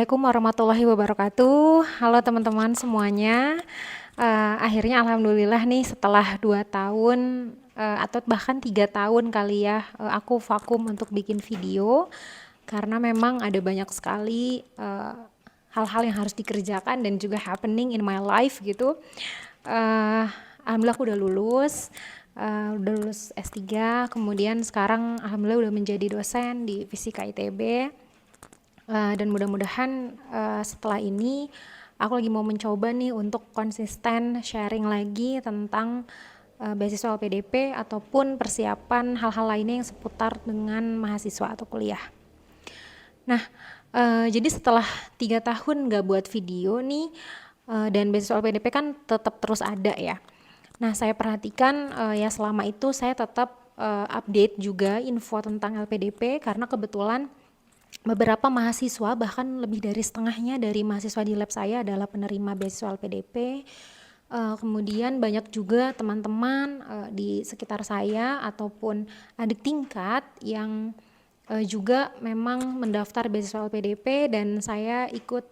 Assalamualaikum warahmatullahi wabarakatuh. Halo teman-teman semuanya. Akhirnya alhamdulillah nih setelah 2 tahun atau bahkan 3 tahun kali ya, aku vakum untuk bikin video karena memang ada banyak sekali hal-hal yang harus dikerjakan dan juga happening in my life gitu. Eh, Alhamdulillah aku udah lulus S3, kemudian sekarang alhamdulillah udah menjadi dosen di Fisika ITB. Dan mudah-mudahan setelah ini aku lagi mau mencoba nih untuk konsisten sharing lagi tentang beasiswa LPDP ataupun persiapan hal-hal lainnya yang seputar dengan mahasiswa atau kuliah. Nah, jadi setelah 3 tahun nggak buat video nih, dan beasiswa LPDP kan tetap terus ada ya. Nah, saya perhatikan ya selama itu saya tetap update juga info tentang LPDP karena kebetulan beberapa mahasiswa, bahkan lebih dari setengahnya dari mahasiswa di lab saya adalah penerima beasiswa LPDP. Kemudian banyak juga teman-teman di sekitar saya ataupun adik tingkat yang juga memang mendaftar beasiswa LPDP dan saya ikut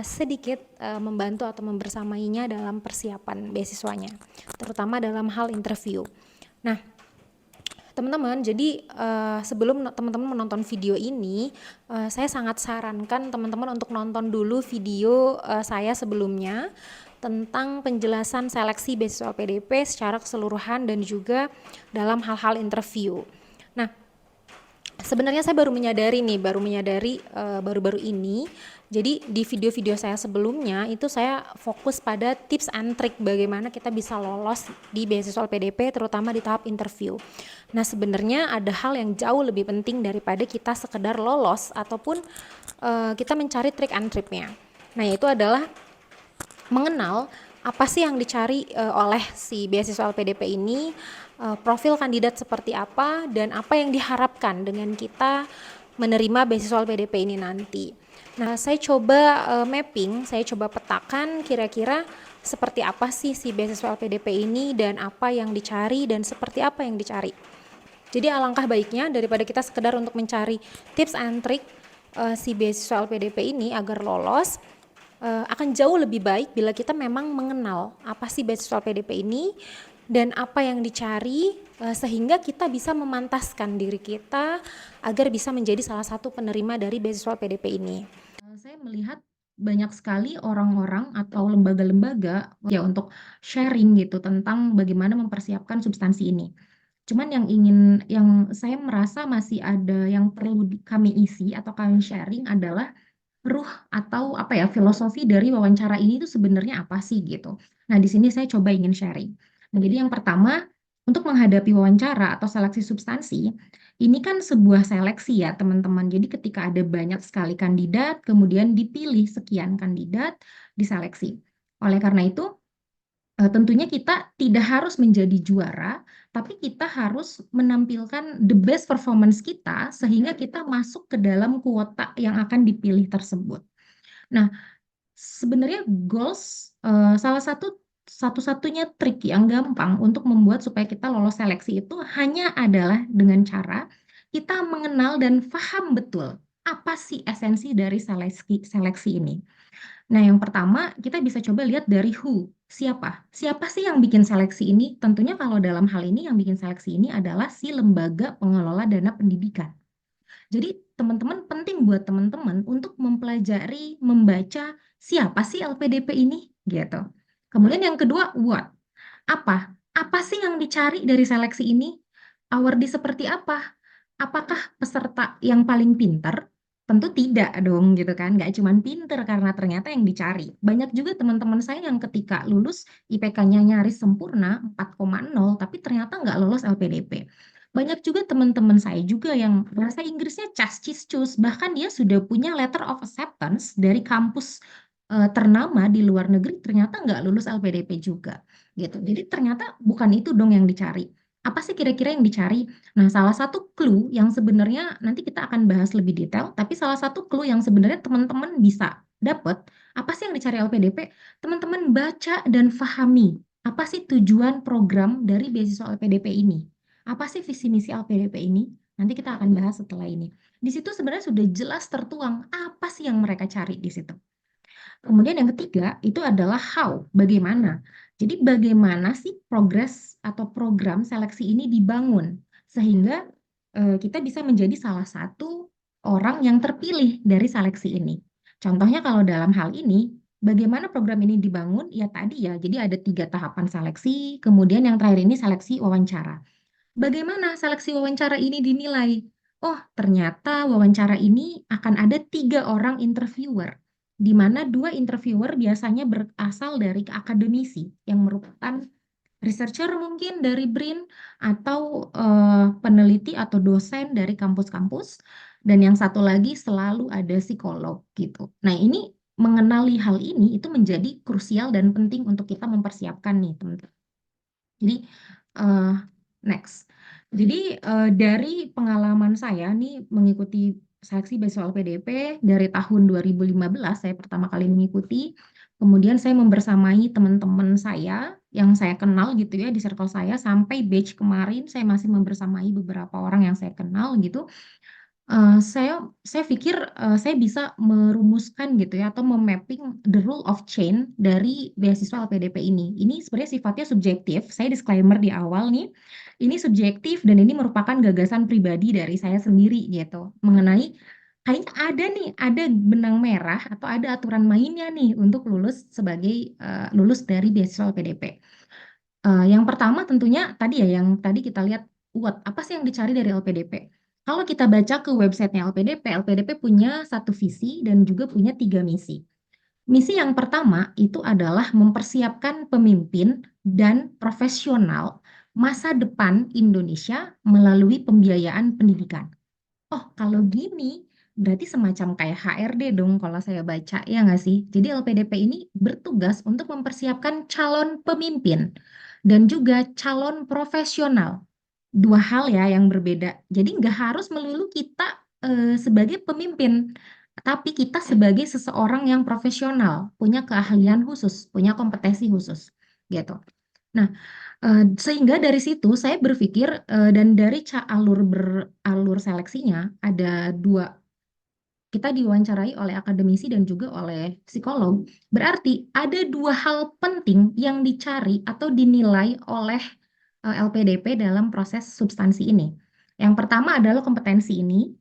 sedikit membantu atau membersamainya dalam persiapan beasiswanya, terutama dalam hal interview. Nah, teman-teman, jadi sebelum teman-teman menonton video ini, saya sangat sarankan teman-teman untuk nonton dulu video saya sebelumnya tentang penjelasan seleksi beasiswa LPDP secara keseluruhan dan juga dalam hal-hal interview. Nah, sebenarnya saya baru menyadari baru-baru ini. Jadi di video-video saya sebelumnya itu saya fokus pada tips and trick bagaimana kita bisa lolos di beasiswa LPDP terutama di tahap interview. Nah, sebenarnya ada hal yang jauh lebih penting daripada kita sekedar lolos ataupun kita mencari trick and triknya. Nah, yaitu adalah mengenal apa sih yang dicari oleh si beasiswa LPDP ini, profil kandidat seperti apa, dan apa yang diharapkan dengan kita menerima beasiswa LPDP ini nanti. Nah, saya coba saya coba petakan kira-kira seperti apa sih si beasiswa LPDP ini dan apa yang dicari dan seperti apa yang dicari. Jadi alangkah baiknya daripada kita sekedar untuk mencari tips and trick si beasiswa LPDP ini agar lolos, akan jauh lebih baik bila kita memang mengenal apa sih beasiswa LPDP ini dan apa yang dicari, sehingga kita bisa memantaskan diri kita agar bisa menjadi salah satu penerima dari beasiswa LPDP ini. Saya melihat banyak sekali orang-orang atau lembaga-lembaga ya untuk sharing gitu tentang bagaimana mempersiapkan substansi ini. Cuman yang saya merasa masih ada yang perlu kami isi atau kami sharing adalah ruh atau apa ya, filosofi dari wawancara ini tuh sebenarnya apa sih gitu. Nah, di sini saya coba ingin sharing. Nah, jadi yang pertama, untuk menghadapi wawancara atau seleksi substansi, ini kan sebuah seleksi ya teman-teman. Jadi ketika ada banyak sekali kandidat, kemudian dipilih sekian kandidat, diseleksi. Oleh karena itu, tentunya kita tidak harus menjadi juara, tapi kita harus menampilkan the best performance kita sehingga kita masuk ke dalam kuota yang akan dipilih tersebut. Nah, sebenarnya goals salah satu-satunya trik yang gampang untuk membuat supaya kita lolos seleksi itu hanya adalah dengan cara kita mengenal dan paham betul apa sih esensi dari seleksi ini. Nah, yang pertama kita bisa coba lihat dari who, siapa? Siapa sih yang bikin seleksi ini? Tentunya kalau dalam hal ini yang bikin seleksi ini adalah si lembaga pengelola dana pendidikan. Jadi teman-teman penting buat teman-teman untuk mempelajari, membaca siapa sih LPDP ini gitu. Kemudian yang kedua, what? Apa? Apa sih yang dicari dari seleksi ini? Awardee seperti apa? Apakah peserta yang paling pintar? Tentu tidak dong gitu kan, nggak cuma pinter karena ternyata yang dicari. Banyak juga teman-teman saya yang ketika lulus IPK-nya nyaris sempurna 4,0 tapi ternyata nggak lolos LPDP. Banyak juga teman-teman saya juga yang bahasa Inggrisnya cas cis cus, bahkan dia sudah punya letter of acceptance dari kampus ternama di luar negeri ternyata nggak lulus LPDP juga gitu. Jadi ternyata bukan itu dong yang dicari. Apa sih kira-kira yang dicari? Nah, salah satu clue yang sebenarnya nanti kita akan bahas lebih detail, tapi salah satu clue yang sebenarnya teman-teman bisa dapat, apa sih yang dicari LPDP? Teman-teman baca dan fahami, apa sih tujuan program dari beasiswa LPDP ini? Apa sih visi misi LPDP ini? Nanti kita akan bahas setelah ini. Di situ sebenarnya sudah jelas tertuang apa sih yang mereka cari di situ. Kemudian yang ketiga itu adalah how, bagaimana. Jadi bagaimana sih progres atau program seleksi ini dibangun sehingga kita bisa menjadi salah satu orang yang terpilih dari seleksi ini. Contohnya kalau dalam hal ini, bagaimana program ini dibangun? Ya tadi ya, jadi ada 3 tahapan seleksi, kemudian yang terakhir ini seleksi wawancara. Bagaimana seleksi wawancara ini dinilai? Oh, ternyata wawancara ini akan ada 3 orang interviewer, di mana 2 interviewer biasanya berasal dari akademisi yang merupakan researcher mungkin dari BRIN atau peneliti atau dosen dari kampus-kampus, dan yang satu lagi selalu ada psikolog gitu. Nah, ini mengenali hal ini itu menjadi krusial dan penting untuk kita mempersiapkan nih, teman-teman. Jadi eh, next. Jadi dari pengalaman saya nih mengikuti seleksi beasiswa LPDP dari tahun 2015 saya pertama kali mengikuti. Kemudian saya membersamai teman-teman saya yang saya kenal gitu ya di circle saya sampai batch kemarin saya masih membersamai beberapa orang yang saya kenal gitu. Saya pikir saya bisa merumuskan gitu ya atau memapping the rule of chain dari beasiswa LPDP ini. Ini sebenarnya sifatnya subjektif. Saya disclaimer di awal nih, ini subjektif dan ini merupakan gagasan pribadi dari saya sendiri gitu mengenai kayaknya ada nih, ada benang merah atau ada aturan mainnya nih untuk lulus sebagai lulus dari beasiswa LPDP. Yang pertama tentunya tadi ya yang tadi kita lihat apa sih yang dicari dari LPDP? Kalau kita baca ke websitenya LPDP, LPDP punya satu visi dan juga punya 3 misi. Misi yang pertama itu adalah mempersiapkan pemimpin dan profesional masa depan Indonesia melalui pembiayaan pendidikan. Oh, kalau gini berarti semacam kayak HRD dong kalau saya baca, ya nggak sih? Jadi LPDP ini bertugas untuk mempersiapkan calon pemimpin dan juga calon profesional. 2 hal ya yang berbeda. Jadi nggak harus melulu kita sebagai pemimpin, tapi kita sebagai seseorang yang profesional, punya keahlian khusus, punya kompetensi khusus, gitu. Nah, sehingga dari situ saya berpikir dan dari alur seleksinya ada 2, kita diwawancarai oleh akademisi dan juga oleh psikolog. Berarti ada 2 hal penting yang dicari atau dinilai oleh LPDP dalam proses substansi ini. Yang pertama adalah kompetensi ini,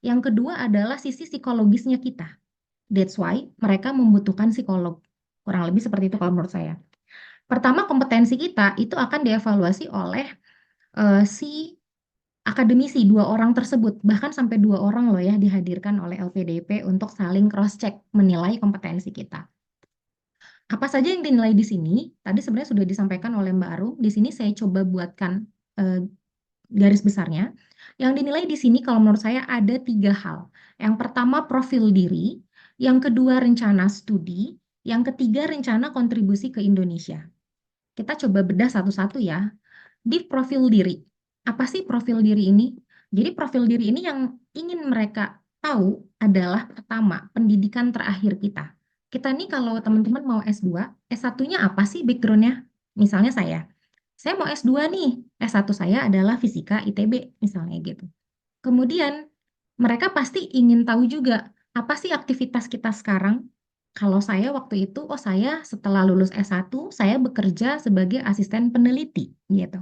yang kedua adalah sisi psikologisnya kita. That's why mereka membutuhkan psikolog. Kurang lebih seperti itu kalau menurut saya. Pertama, kompetensi kita itu akan dievaluasi oleh si akademisi 2 orang tersebut, bahkan sampai 2 orang loh ya dihadirkan oleh LPDP untuk saling cross-check menilai kompetensi kita. Apa saja yang dinilai di sini? Tadi sebenarnya sudah disampaikan oleh Mbak Arum. Di sini saya coba buatkan garis besarnya. Yang dinilai di sini kalau menurut saya ada 3 hal. Yang pertama profil diri, yang kedua rencana studi, yang ketiga rencana kontribusi ke Indonesia. Kita coba bedah satu-satu ya. Di profil diri. Apa sih profil diri ini? Jadi profil diri ini yang ingin mereka tahu adalah pertama, pendidikan terakhir kita. Kita nih kalau teman-teman mau S2, S1-nya apa sih background-nya? Misalnya saya mau S2 nih, S1 saya adalah Fisika ITB, misalnya gitu. Kemudian mereka pasti ingin tahu juga, apa sih aktivitas kita sekarang? Kalau saya waktu itu, oh saya setelah lulus S1, saya bekerja sebagai asisten peneliti, gitu.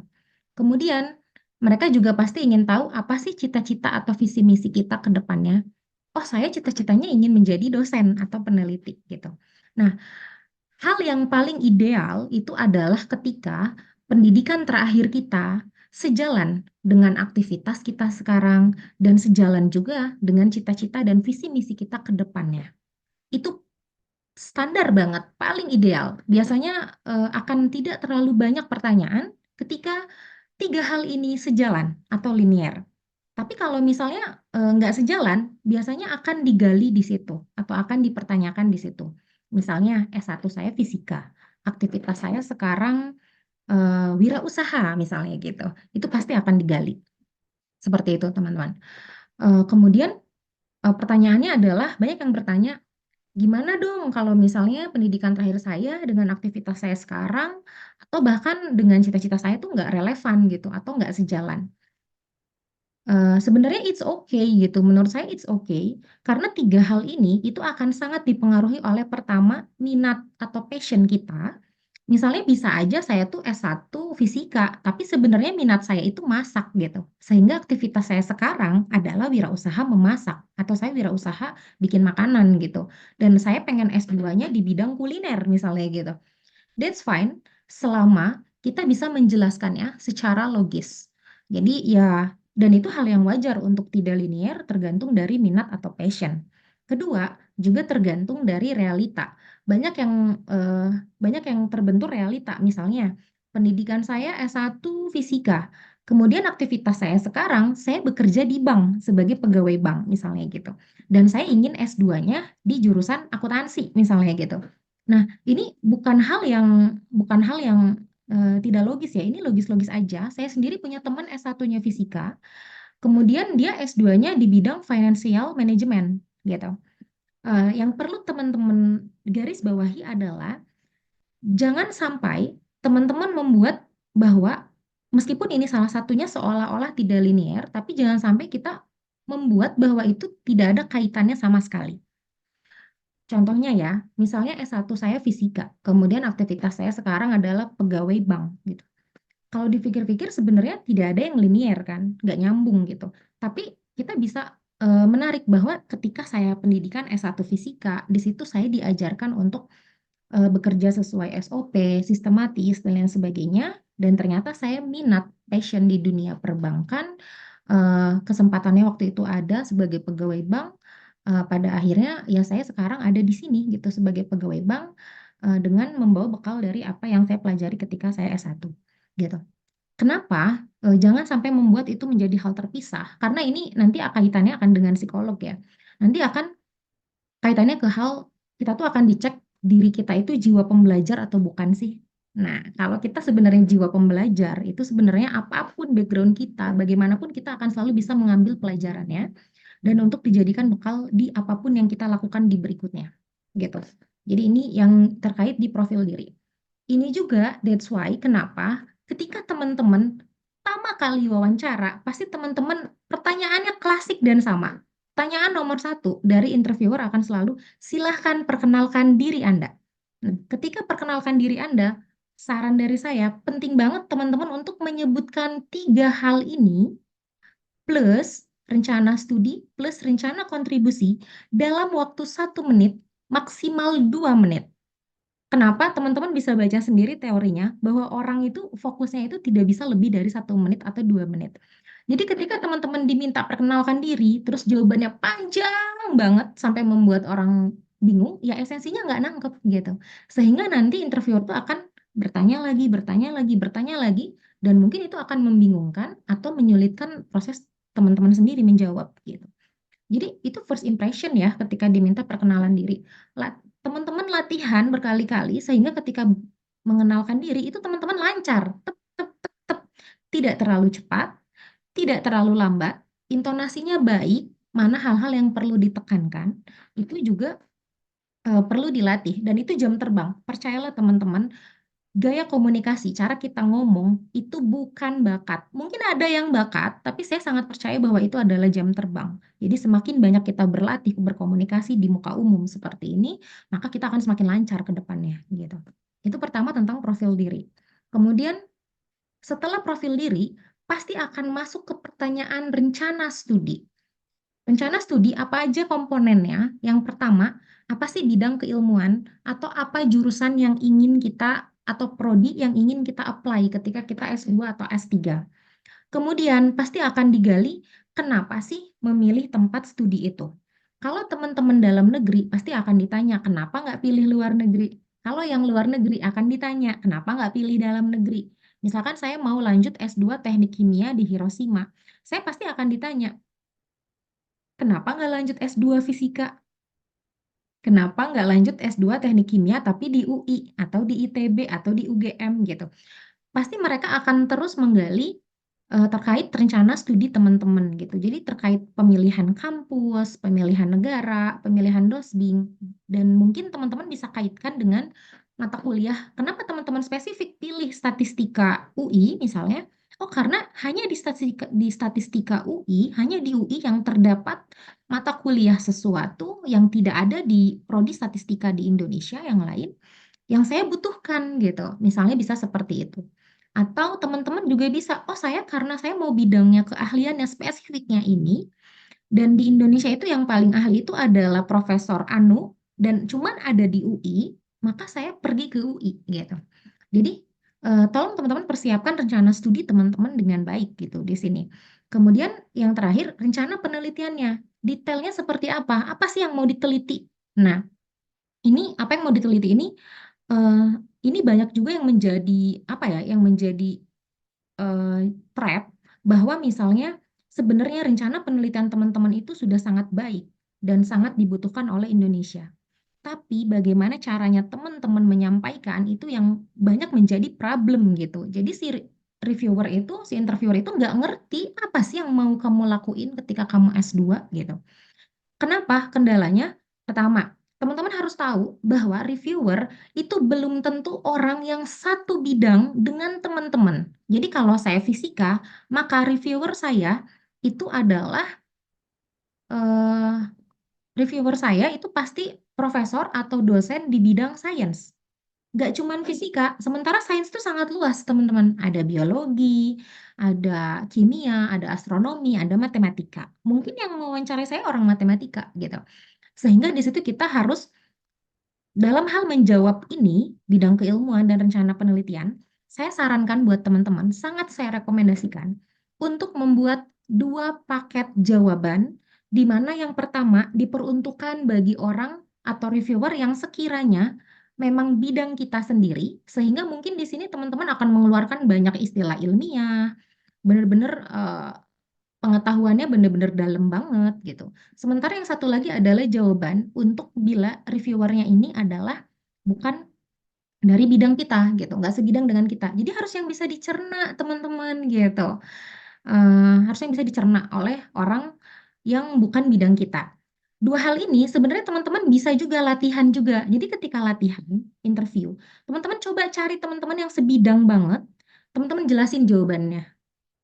Kemudian, mereka juga pasti ingin tahu apa sih cita-cita atau visi misi kita ke depannya. Oh, saya cita-citanya ingin menjadi dosen atau peneliti gitu. Nah, hal yang paling ideal itu adalah ketika pendidikan terakhir kita sejalan dengan aktivitas kita sekarang dan sejalan juga dengan cita-cita dan visi misi kita ke depannya. Itu standar banget, paling ideal. Biasanya akan tidak terlalu banyak pertanyaan ketika 3 hal ini sejalan atau linear. Tapi kalau misalnya nggak sejalan, biasanya akan digali di situ atau akan dipertanyakan di situ. Misalnya S1 saya fisika, aktivitas saya sekarang wirausaha misalnya gitu. Itu pasti akan digali. Seperti itu teman-teman. Kemudian pertanyaannya adalah banyak yang bertanya, gimana dong kalau misalnya pendidikan terakhir saya dengan aktivitas saya sekarang atau bahkan dengan cita-cita saya tuh nggak relevan gitu atau nggak sejalan. Sebenarnya it's okay gitu, menurut saya it's okay, karena tiga hal ini itu akan sangat dipengaruhi oleh pertama, minat atau passion kita. Misalnya bisa aja saya tuh S1 fisika, tapi sebenarnya minat saya itu masak gitu. Sehingga aktivitas saya sekarang adalah wirausaha memasak, atau saya wirausaha bikin makanan gitu. Dan saya pengen S2-nya di bidang kuliner misalnya gitu. That's fine, selama kita bisa menjelaskannya secara logis. Jadi ya, dan itu hal yang wajar untuk tidak linear tergantung dari minat atau passion. Kedua, juga tergantung dari realita. Banyak yang terbentur realita. Misalnya, pendidikan saya S1 fisika. Kemudian aktivitas saya sekarang, saya bekerja di bank sebagai pegawai bank misalnya gitu. Dan saya ingin S2-nya di jurusan akuntansi misalnya gitu. Nah, ini bukan hal yang tidak logis ya, ini logis-logis aja. Saya sendiri punya teman S1-nya fisika, kemudian dia S2-nya di bidang financial management gitu. Yang perlu teman-teman garis bawahi adalah jangan sampai teman-teman membuat bahwa meskipun ini salah satunya seolah-olah tidak linear, tapi jangan sampai kita membuat bahwa itu tidak ada kaitannya sama sekali. Contohnya ya, misalnya S1 saya fisika, kemudian aktivitas saya sekarang adalah pegawai bank gitu. Kalau dipikir-pikir sebenarnya tidak ada yang linier kan, nggak nyambung gitu. Tapi kita bisa menarik bahwa ketika saya pendidikan S1 fisika, di situ saya diajarkan untuk bekerja sesuai SOP, sistematis, dan lain sebagainya. Dan ternyata saya minat, passion di dunia perbankan. Kesempatannya waktu itu ada sebagai pegawai bank. Pada akhirnya ya saya sekarang ada di sini gitu sebagai pegawai bank dengan membawa bekal dari apa yang saya pelajari ketika saya S1 gitu. Kenapa? Jangan sampai membuat itu menjadi hal terpisah karena ini nanti kaitannya akan dengan psikolog ya. Nanti akan kaitannya ke hal kita tuh akan dicek diri kita itu jiwa pembelajar atau bukan sih. Nah, kalau kita sebenarnya jiwa pembelajar itu sebenarnya apapun background kita, bagaimanapun kita akan selalu bisa mengambil pelajarannya dan untuk dijadikan bekal di apapun yang kita lakukan di berikutnya. Gitu. Jadi ini yang terkait di profil diri. Ini juga that's why kenapa ketika teman-teman pertama kali wawancara, pasti teman-teman pertanyaannya klasik dan sama. Pertanyaan nomor satu dari interviewer akan selalu, silahkan perkenalkan diri Anda. Nah, ketika perkenalkan diri Anda, saran dari saya, penting banget teman-teman untuk menyebutkan tiga hal ini, plus rencana studi, plus rencana kontribusi, dalam waktu 1 menit, maksimal 2 menit. Kenapa teman-teman bisa baca sendiri teorinya bahwa orang itu fokusnya itu tidak bisa lebih dari 1 menit atau 2 menit. Jadi ketika teman-teman diminta perkenalkan diri, terus jawabannya panjang banget sampai membuat orang bingung, ya esensinya nggak nangkep gitu. Sehingga nanti interviewer tuh akan bertanya lagi, bertanya lagi, bertanya lagi, dan mungkin itu akan membingungkan atau menyulitkan proses teman-teman sendiri menjawab gitu. Jadi itu first impression ya ketika diminta perkenalan diri. Teman-teman latihan berkali-kali sehingga ketika mengenalkan diri itu teman-teman lancar. Tep, tep, tep, tep. Tidak terlalu cepat, tidak terlalu lambat, intonasinya baik, mana hal-hal yang perlu ditekankan, itu juga perlu dilatih dan itu jam terbang. Percayalah teman-teman, gaya komunikasi, cara kita ngomong itu bukan bakat. Mungkin ada yang bakat, tapi saya sangat percaya bahwa itu adalah jam terbang. Jadi semakin banyak kita berlatih berkomunikasi di muka umum seperti ini, maka kita akan semakin lancar ke depannya gitu. Itu pertama tentang profil diri. Kemudian setelah profil diri, pasti akan masuk ke pertanyaan rencana studi. Rencana studi apa aja komponennya? Yang pertama, apa sih bidang keilmuan atau apa jurusan yang ingin kita atau prodi yang ingin kita apply ketika kita S2 atau S3. Kemudian pasti akan digali kenapa sih memilih tempat studi itu. Kalau teman-teman dalam negeri pasti akan ditanya kenapa nggak pilih luar negeri. Kalau yang luar negeri akan ditanya kenapa nggak pilih dalam negeri. Misalkan saya mau lanjut S2 Teknik Kimia di Hiroshima, saya pasti akan ditanya kenapa nggak lanjut S2 fisika? Kenapa nggak lanjut S2 Teknik Kimia tapi di UI atau di ITB atau di UGM gitu. Pasti mereka akan terus menggali terkait rencana studi teman-teman gitu. Jadi terkait pemilihan kampus, pemilihan negara, pemilihan dosbing, dan mungkin teman-teman bisa kaitkan dengan mata kuliah. Kenapa teman-teman spesifik pilih statistika UI misalnya, Oh, karena hanya di statistika UI, hanya di UI yang terdapat mata kuliah sesuatu yang tidak ada di prodi statistika di Indonesia yang lain yang saya butuhkan gitu. Misalnya bisa seperti itu. Atau teman-teman juga bisa, oh saya karena saya mau bidangnya keahliannya spesifiknya ini, dan di Indonesia itu yang paling ahli itu adalah Profesor Anu, dan cuman ada di UI, maka saya pergi ke UI gitu. Jadi tolong teman-teman persiapkan rencana studi teman-teman dengan baik gitu di sini. Kemudian yang terakhir, rencana penelitiannya. Detailnya seperti apa? Apa sih yang mau diteliti? Nah, ini apa yang mau diteliti eh, ini banyak juga yang menjadi apa ya, yang menjadi trap bahwa misalnya sebenarnya rencana penelitian teman-teman itu sudah sangat baik dan sangat dibutuhkan oleh Indonesia. Tapi bagaimana caranya teman-teman menyampaikan itu yang banyak menjadi problem gitu. Jadi si reviewer itu, si interviewer itu nggak ngerti apa sih yang mau kamu lakuin ketika kamu S2 gitu. Kenapa? Kendalanya, pertama, teman-teman harus tahu bahwa reviewer itu belum tentu orang yang satu bidang dengan teman-teman. Jadi kalau saya fisika, maka reviewer saya itu adalah eh, reviewer saya itu pasti profesor atau dosen di bidang sains. Nggak cuman fisika, sementara sains itu sangat luas, teman-teman. Ada biologi, ada kimia, ada astronomi, ada matematika. Mungkin yang mewawancarai saya orang matematika gitu. Sehingga di situ kita harus dalam hal menjawab ini, bidang keilmuan dan rencana penelitian, saya sarankan buat teman-teman, sangat saya rekomendasikan untuk membuat dua paket jawaban, di mana yang pertama diperuntukkan bagi orang atau reviewer yang sekiranya memang bidang kita sendiri, sehingga mungkin di sini teman-teman akan mengeluarkan banyak istilah ilmiah, benar-benar pengetahuannya benar-benar dalam banget gitu. Sementara yang satu lagi adalah jawaban untuk bila reviewernya ini adalah bukan dari bidang kita gitu, nggak sebidang dengan kita. Jadi harus yang bisa dicerna teman-teman gitu. Harus yang bisa dicerna oleh orang yang bukan bidang kita. Dua hal ini sebenarnya teman-teman bisa juga latihan juga. Jadi ketika latihan interview, teman-teman coba cari teman-teman yang sebidang banget, teman-teman jelasin jawabannya.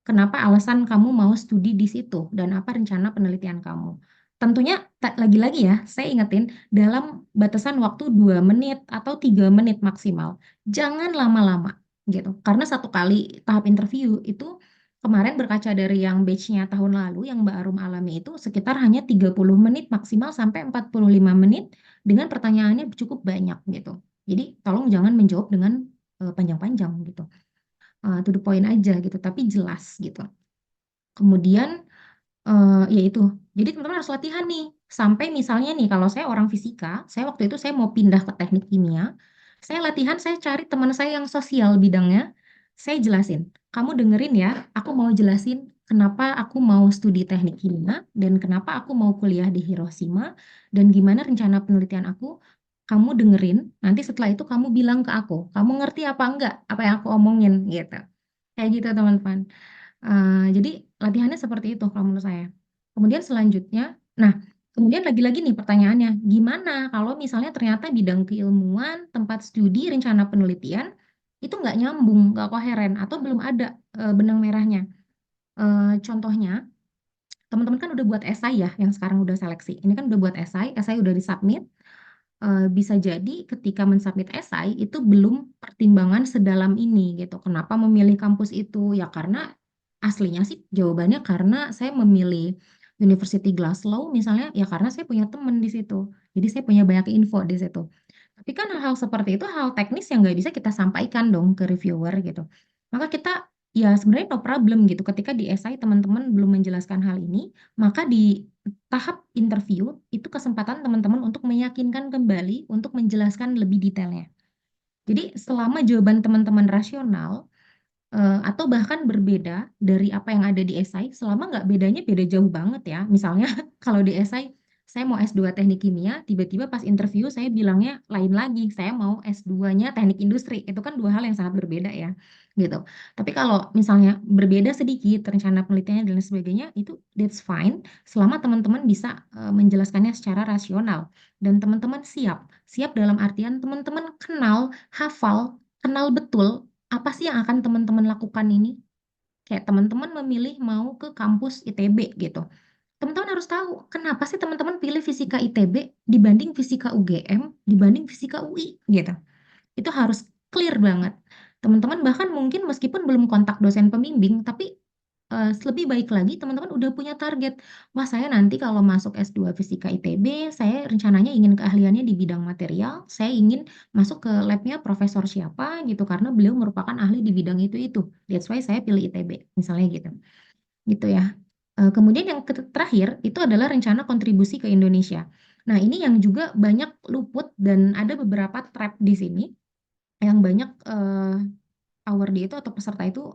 Kenapa alasan kamu mau studi di situ dan apa rencana penelitian kamu? Tentunya lagi-lagi ya, saya ingetin dalam batasan waktu 2 menit atau 3 menit maksimal. Jangan lama-lama gitu. Karena satu kali tahap interview itu kemarin berkaca dari yang batch-nya tahun lalu yang Mbak Arum alami itu sekitar hanya 30 menit maksimal sampai 45 menit dengan pertanyaannya cukup banyak gitu. Jadi tolong jangan menjawab dengan panjang-panjang gitu. To the point aja gitu, tapi jelas gitu. Kemudian ya itu. Jadi teman-teman harus latihan nih. Sampai misalnya nih kalau saya orang fisika, saya waktu itu saya mau pindah ke teknik kimia, saya latihan, saya cari teman saya yang sosial bidangnya, saya jelasin. Kamu dengerin ya, aku mau jelasin kenapa aku mau studi teknik kimia dan kenapa aku mau kuliah di Hiroshima dan gimana rencana penelitian aku. Kamu dengerin, nanti setelah itu kamu bilang ke aku, kamu ngerti apa enggak apa yang aku omongin gitu. Kayak gitu teman-teman. Jadi latihannya seperti itu kalau menurut saya. Kemudian selanjutnya, nah kemudian lagi-lagi nih pertanyaannya, gimana kalau misalnya ternyata bidang keilmuan, tempat studi, rencana penelitian itu nggak nyambung, nggak koheren, atau belum ada benang merahnya. Contohnya, teman-teman kan udah buat esai ya, yang sekarang udah seleksi. Ini kan udah buat esai udah disubmit. Bisa jadi ketika mensubmit esai itu belum pertimbangan sedalam ini gitu. Kenapa memilih kampus itu? Ya karena aslinya sih jawabannya karena saya memilih University Glasgow misalnya ya karena saya punya teman di situ. Jadi saya punya banyak info di situ. Tapi kan hal-hal seperti itu hal teknis yang nggak bisa kita sampaikan dong ke reviewer gitu. Maka kita ya sebenarnya no problem gitu. Ketika di esai teman-teman belum menjelaskan hal ini, maka di tahap interview itu kesempatan teman-teman untuk meyakinkan kembali untuk menjelaskan lebih detailnya. Jadi selama jawaban teman-teman rasional atau bahkan berbeda dari apa yang ada di esai, selama nggak bedanya beda jauh banget ya. Misalnya kalau di esai saya mau S2 teknik kimia, tiba-tiba pas interview saya bilangnya lain lagi, saya mau S2-nya teknik industri. Itu kan dua hal yang sangat berbeda ya, gitu. Tapi kalau misalnya berbeda sedikit rencana penelitiannya dan lain sebagainya, itu that's fine selama teman-teman bisa menjelaskannya secara rasional dan teman-teman siap. Siap dalam artian teman-teman kenal, hafal, kenal betul apa sih yang akan teman-teman lakukan ini? kayak teman-teman memilih mau ke kampus ITB gitu. Teman-teman harus tahu kenapa sih teman-teman pilih fisika ITB dibanding fisika UGM, dibanding fisika UI gitu. Itu harus clear banget. Teman-teman bahkan mungkin meskipun belum kontak dosen pembimbing, tapi lebih baik lagi teman-teman udah punya target. Wah, saya nanti kalau masuk S2 Fisika ITB, saya rencananya ingin keahliannya di bidang material, saya ingin masuk ke labnya profesor siapa gitu, karena beliau merupakan ahli di bidang itu. That's why saya pilih ITB, misalnya gitu. Gitu ya. Kemudian yang terakhir itu adalah rencana kontribusi ke Indonesia. Nah, ini yang juga banyak luput dan ada beberapa trap di sini yang banyak awardee itu atau peserta itu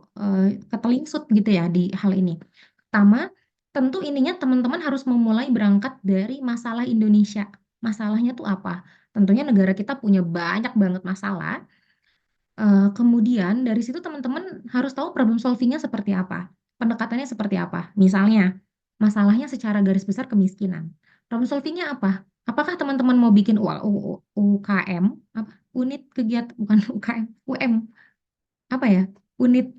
ketelingsut gitu ya di hal ini. Pertama, tentu ininya teman-teman harus memulai berangkat dari masalah Indonesia. Masalahnya tuh apa? Tentunya negara kita punya banyak banget masalah. Kemudian dari situ teman-teman harus tahu problem solvingnya seperti apa, pendekatannya seperti apa. Misalnya, masalahnya secara garis besar kemiskinan. Problem solvingnya apa? Apakah teman-teman mau bikin UKM, apa, unit kegiatan, bukan UKM, UM, apa ya, unit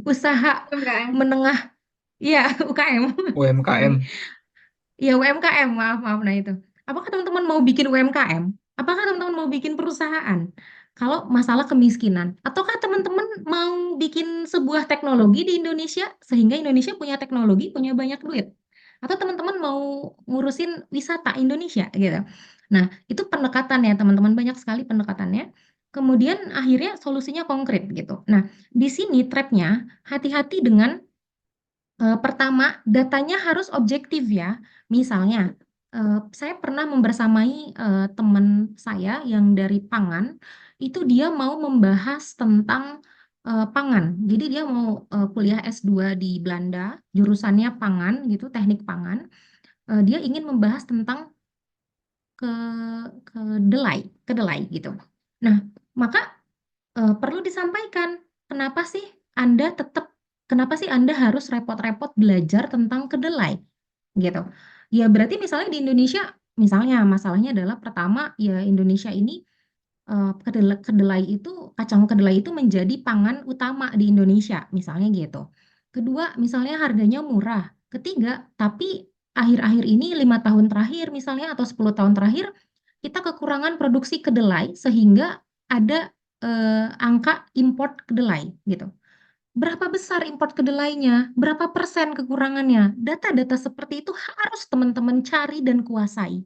usaha UMKM. menengah, iya UKM, UMKM. sorry. Ya UMKM, maaf, maaf. Nah itu. Apakah teman-teman mau bikin UMKM? Apakah teman-teman mau bikin perusahaan? Kalau masalah kemiskinan, ataukah teman-teman mau bikin sebuah teknologi di Indonesia sehingga Indonesia punya teknologi, punya banyak duit? Atau teman-teman mau ngurusin wisata Indonesia gitu? Nah, itu pendekatannya teman-teman, banyak sekali pendekatannya. Kemudian akhirnya solusinya konkret gitu. Nah, di sini trapnya hati-hati dengan pertama, datanya harus objektif ya. Misalnya, saya pernah membersamai teman saya yang dari pangan, itu dia mau membahas tentang pangan. Jadi dia mau kuliah S2 di Belanda, jurusannya pangan gitu, teknik pangan. Dia ingin membahas tentang ke kedelai gitu. Nah, maka perlu disampaikan, kenapa sih Anda tetap, kenapa sih Anda harus repot-repot belajar tentang kedelai gitu. Ya berarti misalnya di Indonesia, misalnya masalahnya adalah pertama ya Indonesia ini kedelai itu, kacang kedelai itu menjadi pangan utama di Indonesia, misalnya gitu. Kedua, misalnya harganya murah. Ketiga, tapi akhir-akhir ini 5 tahun terakhir misalnya atau 10 tahun terakhir kita kekurangan produksi kedelai sehingga ada angka import kedelai gitu. Berapa besar import kedelainya? Berapa persen kekurangannya? Data-data seperti itu harus teman-teman cari dan kuasai.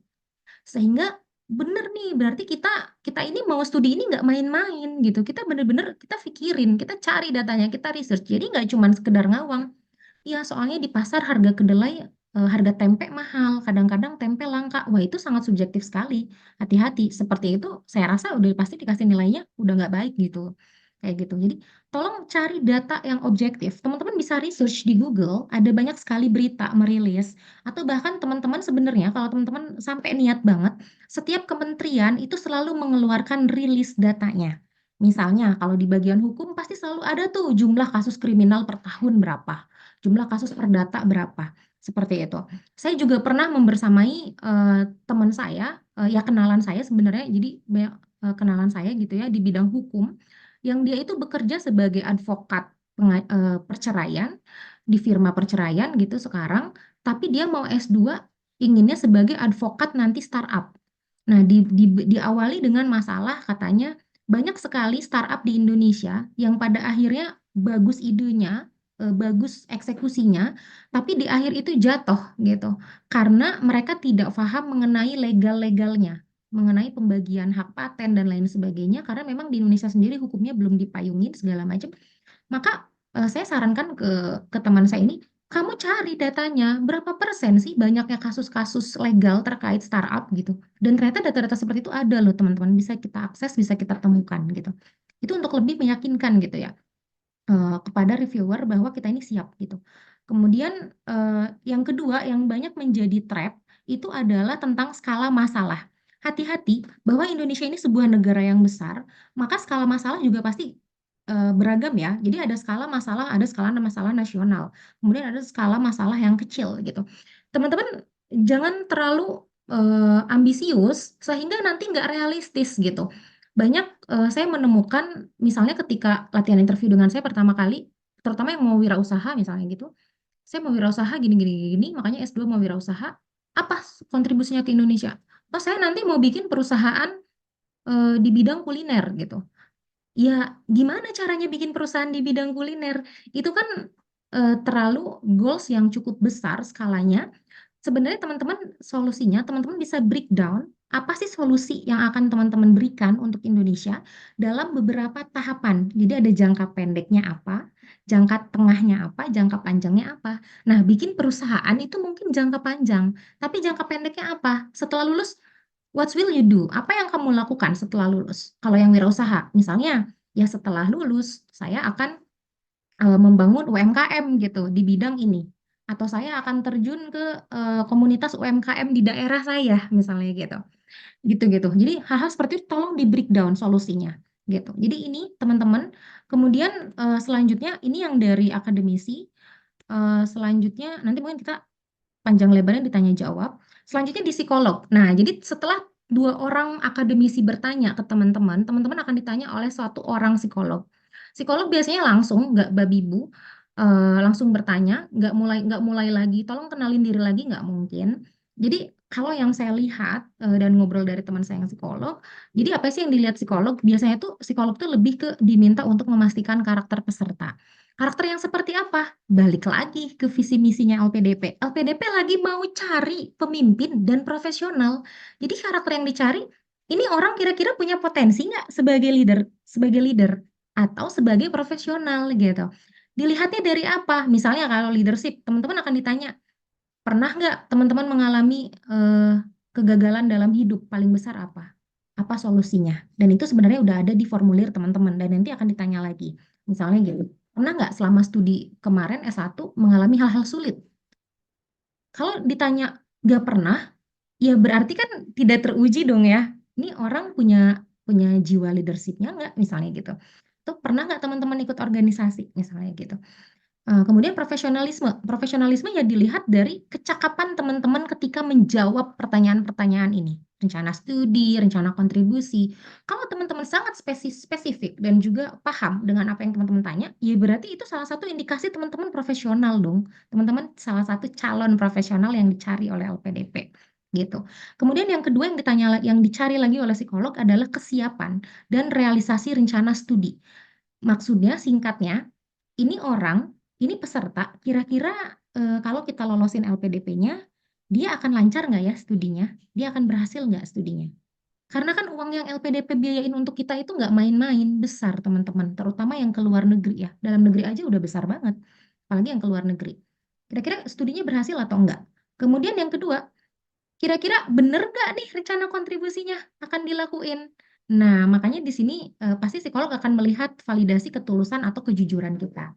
Sehingga bener nih, berarti kita kita ini mau studi ini nggak main-main gitu. Kita bener-bener kita pikirin, kita cari datanya, kita research. Jadi nggak cuma sekedar ngawang. Iya, soalnya di pasar harga kedelai, harga tempe mahal, kadang-kadang tempe langka. Wah, itu sangat subjektif sekali. Hati-hati, seperti itu saya rasa udah pasti dikasih nilainya udah nggak baik gitu. Kayak gitu. Jadi, tolong cari data yang objektif. Teman-teman bisa research di Google, ada banyak sekali berita merilis atau bahkan teman-teman sebenarnya kalau teman-teman sampai niat banget, setiap kementerian itu selalu mengeluarkan rilis datanya. Misalnya, kalau di bagian hukum pasti selalu ada tuh jumlah kasus kriminal per tahun berapa, jumlah kasus perdata berapa, seperti itu. Saya juga pernah membersamai teman saya, ya kenalan saya sebenarnya, jadi banyak kenalan saya gitu ya di bidang hukum, yang dia itu bekerja sebagai advokat perceraian di firma perceraian gitu sekarang, tapi dia mau S2 inginnya sebagai advokat nanti startup. Nah, diawali dengan masalah katanya banyak sekali startup di Indonesia yang pada akhirnya bagus idenya, bagus eksekusinya, tapi di akhir itu jatuh gitu. Karena mereka tidak paham mengenai legal-legalnya, mengenai pembagian hak paten dan lain sebagainya, karena memang di Indonesia sendiri hukumnya belum dipayungin segala macam. Maka saya sarankan ke teman saya ini, kamu cari datanya, berapa persen sih banyaknya kasus-kasus legal terkait startup gitu. Dan ternyata data-data seperti itu ada loh teman-teman, bisa kita akses, bisa kita temukan gitu. Itu untuk lebih meyakinkan gitu ya kepada reviewer bahwa kita ini siap gitu. Kemudian yang kedua yang banyak menjadi trap itu adalah tentang skala masalah. Hati-hati bahwa Indonesia ini sebuah negara yang besar, maka skala masalah juga pasti beragam ya. Jadi ada skala masalah nasional. Kemudian ada skala masalah yang kecil gitu. Teman-teman jangan terlalu ambisius sehingga nanti nggak realistis gitu. Banyak saya menemukan misalnya ketika latihan interview dengan saya pertama kali, terutama yang mau wirausaha misalnya gitu, saya mau wirausaha gini gini gini, makanya S2 mau wirausaha, apa kontribusinya ke Indonesia? Oh, saya nanti mau bikin perusahaan di bidang kuliner gitu. Ya, gimana caranya bikin perusahaan di bidang kuliner? Itu kan terlalu goals yang cukup besar skalanya. Sebenarnya teman-teman solusinya, teman-teman bisa breakdown apa sih solusi yang akan teman-teman berikan untuk Indonesia dalam beberapa tahapan. Jadi ada jangka pendeknya apa, jangka tengahnya apa, jangka panjangnya apa. Nah, bikin perusahaan itu mungkin jangka panjang, tapi jangka pendeknya apa? Setelah lulus, what will you do? Apa yang kamu lakukan setelah lulus? Kalau yang wirausaha, misalnya, ya setelah lulus saya akan membangun UMKM gitu di bidang ini. Atau saya akan terjun ke komunitas UMKM di daerah saya, misalnya gitu. Gitu-gitu. Jadi hal-hal seperti itu tolong di breakdown solusinya gitu. Jadi ini teman-teman, kemudian selanjutnya ini yang dari akademisi, selanjutnya nanti mungkin kita panjang lebarnya ditanya jawab. Selanjutnya di psikolog. Nah, jadi setelah dua orang akademisi bertanya ke teman-teman, teman-teman akan ditanya oleh suatu orang psikolog. Psikolog biasanya langsung, nggak babi bu, langsung bertanya, nggak mulai lagi, tolong kenalin diri lagi, nggak mungkin. Jadi kalau yang saya lihat dan ngobrol dari teman saya yang psikolog, jadi apa sih yang dilihat psikolog? Biasanya tuh psikolog tuh lebih ke diminta untuk memastikan karakter peserta. Karakter yang seperti apa? Balik lagi ke visi misinya LPDP. LPDP lagi mau cari pemimpin dan profesional. Jadi karakter yang dicari, ini orang kira-kira punya potensi nggak sebagai leader atau sebagai profesional gitu. Dilihatnya dari apa? Misalnya kalau leadership, teman-teman akan ditanya, pernah nggak teman-teman mengalami kegagalan dalam hidup? Paling besar apa? Apa solusinya? Dan itu sebenarnya udah ada di formulir teman-teman dan nanti akan ditanya lagi. Misalnya gitu, pernah nggak selama studi kemarin S1 mengalami hal-hal sulit? Kalau ditanya nggak pernah, ya berarti kan tidak teruji dong ya. Ini orang punya punya jiwa leadershipnya nggak misalnya gitu. Tuh pernah nggak teman-teman ikut organisasi misalnya gitu. Kemudian profesionalisme. Profesionalisme ya dilihat dari kecakapan teman-teman ketika menjawab pertanyaan-pertanyaan ini. Rencana studi, rencana kontribusi. Kalau teman-teman sangat spesifik dan juga paham dengan apa yang teman-teman tanya, ya berarti itu salah satu indikasi teman-teman profesional dong. Teman-teman salah satu calon profesional yang dicari oleh LPDP. Gitu. Kemudian yang kedua yang dicari lagi oleh psikolog adalah kesiapan dan realisasi rencana studi. Maksudnya singkatnya, ini orang, ini peserta, kira-kira kalau kita lolosin LPDP-nya, dia akan lancar nggak ya studinya? Dia akan berhasil nggak studinya? Karena kan uang yang LPDP biayain untuk kita itu nggak main-main, besar teman-teman. Terutama yang ke luar negeri ya. Dalam negeri aja udah besar banget. Apalagi yang ke luar negeri. Kira-kira studinya berhasil atau enggak? Kemudian yang kedua, kira-kira bener gak nih rencana kontribusinya akan dilakuin? Nah, makanya di sini pasti psikolog akan melihat validasi ketulusan atau kejujuran kita.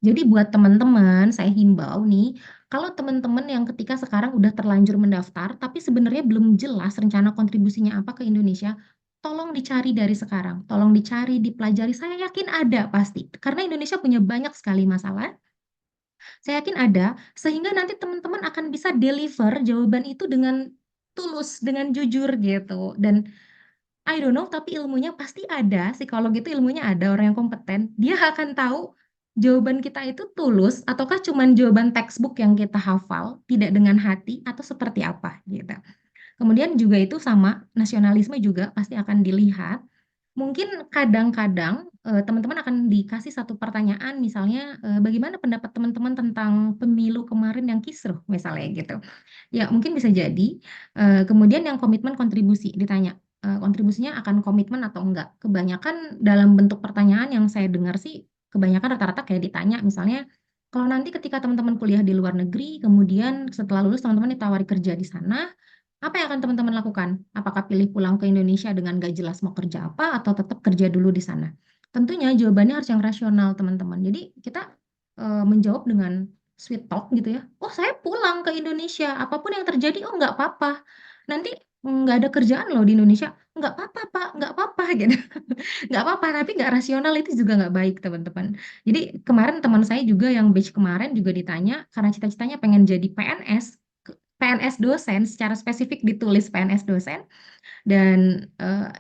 Jadi buat teman-teman, saya himbau nih, kalau teman-teman yang ketika sekarang udah terlanjur mendaftar, tapi sebenarnya belum jelas rencana kontribusinya apa ke Indonesia, tolong dicari dari sekarang, tolong dicari, dipelajari. Saya yakin ada pasti, karena Indonesia punya banyak sekali masalah. Saya yakin ada, sehingga nanti teman-teman akan bisa deliver jawaban itu dengan tulus, dengan jujur gitu. Dan I don't know, tapi ilmunya pasti ada. Psikolog itu ilmunya ada, orang yang kompeten. Dia akan tahu jawaban kita itu tulus, ataukah cuman jawaban textbook yang kita hafal, tidak dengan hati, atau seperti apa gitu. Kemudian juga itu sama, nasionalisme juga pasti akan dilihat. Mungkin kadang-kadang teman-teman akan dikasih satu pertanyaan, misalnya bagaimana pendapat teman-teman tentang pemilu kemarin yang kisruh, misalnya gitu. Ya mungkin bisa jadi. Kemudian yang komitmen kontribusi ditanya, kontribusinya akan komitmen atau enggak. Kebanyakan dalam bentuk pertanyaan yang saya dengar sih, kebanyakan rata-rata kayak ditanya, misalnya kalau nanti ketika teman-teman kuliah di luar negeri, kemudian setelah lulus teman-teman ditawari kerja di sana, apa yang akan teman-teman lakukan? Apakah pilih pulang ke Indonesia dengan gak jelas mau kerja apa atau tetap kerja dulu di sana? Tentunya jawabannya harus yang rasional, teman-teman. Jadi kita menjawab dengan sweet talk gitu ya. Oh, saya pulang ke Indonesia. Apapun yang terjadi, oh nggak apa-apa. Nanti nggak ada kerjaan loh di Indonesia. Nggak apa-apa, Pak. Nggak apa-apa gitu. Nggak apa-apa, tapi nggak rasional itu juga nggak baik, teman-teman. Jadi kemarin teman saya juga yang batch kemarin juga ditanya, karena cita-citanya pengen jadi PNS, PNS dosen, secara spesifik ditulis PNS dosen, dan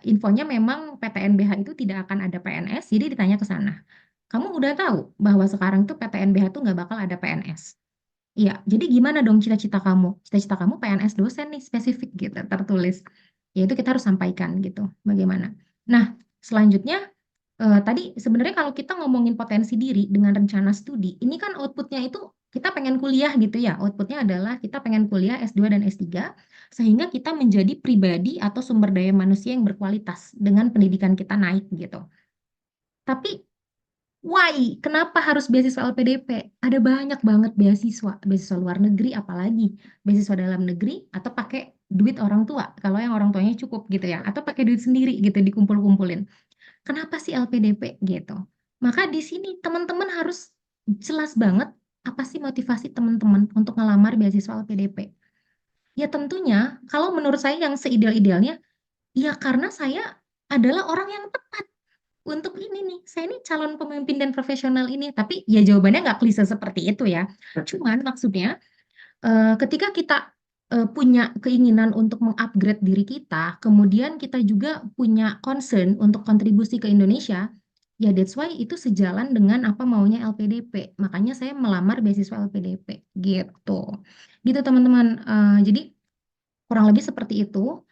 infonya memang PTNBH itu tidak akan ada PNS, jadi ditanya ke sana. kamu udah tahu bahwa sekarang tuh PTNBH tuh nggak bakal ada PNS. Iya, jadi gimana dong cita-cita kamu? Cita-cita kamu PNS dosen nih, spesifik gitu, tertulis. Ya itu kita harus sampaikan gitu, bagaimana. Nah, selanjutnya tadi sebenarnya kalau kita ngomongin potensi diri dengan rencana studi, ini kan outputnya itu kita pengen kuliah gitu ya. Outputnya adalah kita pengen kuliah S2 dan S3, sehingga kita menjadi pribadi atau sumber daya manusia yang berkualitas dengan pendidikan kita naik gitu. Tapi why? Kenapa harus beasiswa LPDP? Ada banyak banget beasiswa, beasiswa luar negeri apalagi, beasiswa dalam negeri atau pakai duit orang tua kalau yang orang tuanya cukup gitu ya, atau pakai duit sendiri gitu dikumpul-kumpulin. Kenapa sih LPDP gitu? Maka di sini teman-teman harus jelas banget apa sih motivasi teman-teman untuk ngelamar beasiswa LPDP. Ya tentunya kalau menurut saya yang seideal-idealnya, ya karena saya adalah orang yang tepat untuk ini nih, saya ini calon pemimpin dan profesional ini. Tapi ya jawabannya nggak klise seperti itu ya. Cuman maksudnya ketika kita punya keinginan untuk mengupgrade diri kita, kemudian kita juga punya concern untuk kontribusi ke Indonesia, ya that's why itu sejalan dengan apa maunya LPDP. Makanya saya melamar beasiswa LPDP gitu. Gitu teman-teman. Jadi kurang lebih seperti itu,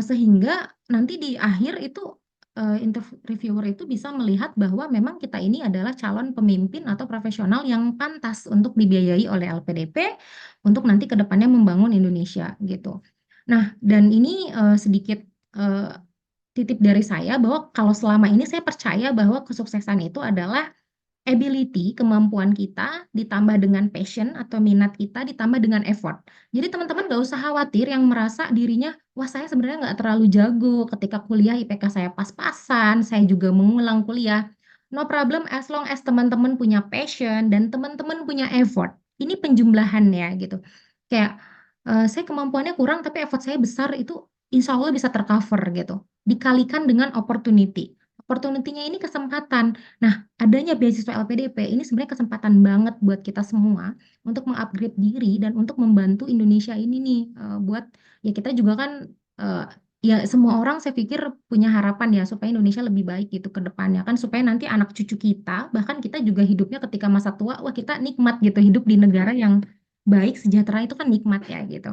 sehingga nanti di akhir itu interviewer itu bisa melihat bahwa memang kita ini adalah calon pemimpin atau profesional yang pantas untuk dibiayai oleh LPDP untuk nanti ke depannya membangun Indonesia gitu. Nah, dan ini sedikit eh, titip dari saya bahwa kalau selama ini saya percaya bahwa kesuksesan itu adalah ability, kemampuan kita, ditambah dengan passion atau minat kita, ditambah dengan effort. Jadi teman-teman gak usah khawatir yang merasa dirinya, wah saya sebenarnya nggak terlalu jago ketika kuliah IPK saya pas-pasan, saya juga mengulang kuliah. No problem as long as teman-teman punya passion dan teman-teman punya effort. Ini penjumlahannya gitu. Kayak saya kemampuannya kurang tapi effort saya besar itu insya Allah bisa tercover gitu. Dikalikan dengan opportunity. Opportunity-nya ini kesempatan. Nah, adanya beasiswa LPDP ini sebenarnya kesempatan banget buat kita semua untuk mengupgrade diri dan untuk membantu Indonesia ini nih buat ya kita juga kan ya semua orang saya pikir punya harapan ya supaya Indonesia lebih baik gitu ke depannya kan supaya nanti anak cucu kita bahkan kita juga hidupnya ketika masa tua wah kita nikmat gitu hidup di negara yang baik sejahtera itu kan nikmat ya gitu.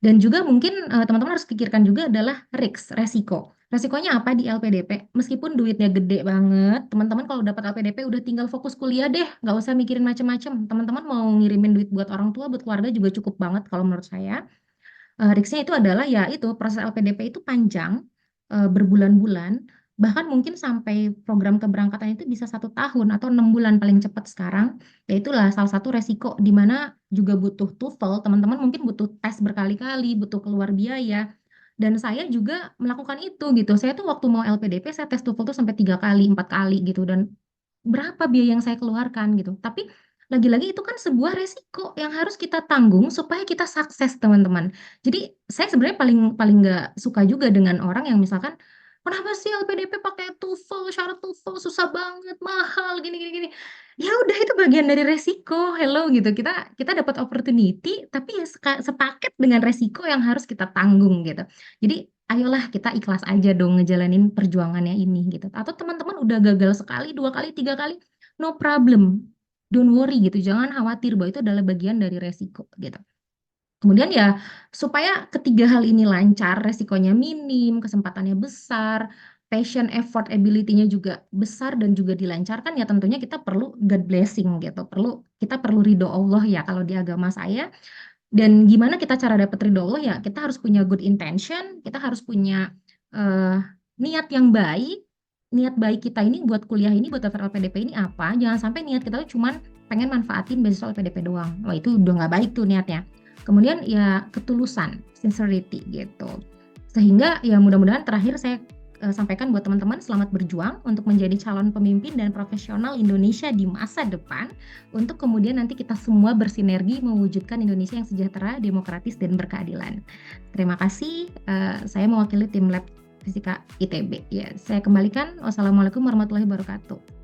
Dan juga mungkin teman-teman harus pikirkan juga adalah resiko. Resikonya apa di LPDP? Meskipun duitnya gede banget, teman-teman kalau dapat LPDP udah tinggal fokus kuliah deh, nggak usah mikirin macam-macam. Teman-teman mau ngirimin duit buat orang tua, buat keluarga juga cukup banget kalau menurut saya. Risknya itu adalah ya itu proses LPDP itu panjang, berbulan-bulan, bahkan mungkin sampai program keberangkatan itu bisa 1 tahun atau 6 bulan paling cepat sekarang. Ya itulah salah satu resiko di mana juga butuh TOEFL, teman-teman mungkin butuh tes berkali-kali, butuh keluar biaya. Dan saya juga melakukan itu gitu. Saya tuh waktu mau LPDP saya tes TOEFL tuh sampai 3 kali, 4 kali gitu dan berapa biaya yang saya keluarkan gitu. Tapi lagi-lagi itu kan sebuah resiko yang harus kita tanggung supaya kita sukses teman-teman. Jadi saya sebenarnya paling paling nggak suka juga dengan orang yang misalkan kenapa sih LPDP pakai TOEFL, syarat TOEFL susah banget, mahal gini gini gini. Ya udah itu bagian dari resiko. Hello gitu. Kita dapat opportunity tapi ya sepaket dengan resiko yang harus kita tanggung gitu. Jadi ayolah kita ikhlas aja dong ngejalanin perjuangannya ini gitu. Atau teman-teman udah gagal sekali, 2 kali, 3 kali, no problem. Don't worry gitu, jangan khawatir bahwa itu adalah bagian dari resiko gitu. Kemudian ya supaya ketiga hal ini lancar, resikonya minim, kesempatannya besar, passion, effort, ability-nya juga besar dan juga dilancarkan ya tentunya kita perlu God blessing gitu. Kita perlu ridho Allah ya kalau di agama saya. Dan gimana kita cara dapat ridho Allah ya kita harus punya good intention, kita harus punya eh, niat yang baik. Niat baik kita ini buat kuliah ini, buat daftar LPDP ini apa? Jangan sampai niat kita tuh cuman pengen manfaatin beasiswa LPDP doang. Wah itu udah nggak baik tuh niatnya. Kemudian ya ketulusan, sincerity gitu. Sehingga ya mudah-mudahan terakhir saya sampaikan buat teman-teman selamat berjuang untuk menjadi calon pemimpin dan profesional Indonesia di masa depan untuk kemudian nanti kita semua bersinergi mewujudkan Indonesia yang sejahtera, demokratis, dan berkeadilan. Terima kasih, saya mewakili tim Lab Fisika ITB. Ya, saya kembalikan. Wassalamualaikum warahmatullahi wabarakatuh.